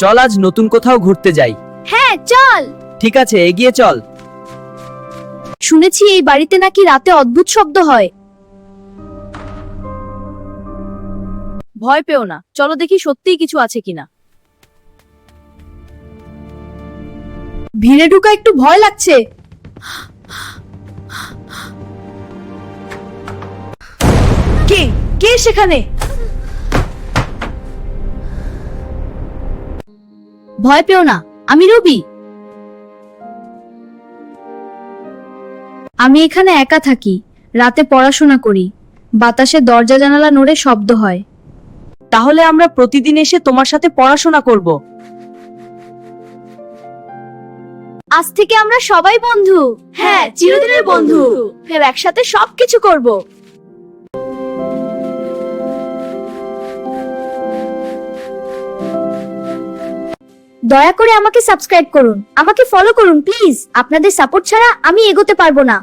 চল আজ নতুন কোথাও ঘুরতে যাই। হ্যাঁ চল। ঠিক আছে, এগিয়ে চল। শুনেছি এই বাড়িতে নাকি রাতে অদ্ভুত শব্দ হয়। ভয় পেও না, চলো দেখি সত্যিই কিছু আছে কিনা। ভিড়ে ঢুকা একটু ভয় লাগছে। কে কে সেখানে? ভয় পেও না, আমি রবি। আমি এখানে একা থাকি, রাতে পড়াশোনা করি, বাতাসে দরজা জানালা নড়ে শব্দ হয়। তাহলে আমরা প্রতিদিন এসে তোমার সাথে পড়াশোনা করব। আজ থেকে আমরা সবাই বন্ধু। হ্যাঁ, চিরদিনের বন্ধু। ফের একসাথে সবকিছু করব। দয়া করে আমাকে সাবস্ক্রাইব করুন, আমাকে ফলো করুন প্লিজ। আপনাদের সাপোর্ট ছাড়া আমি এগোতে পারবো না।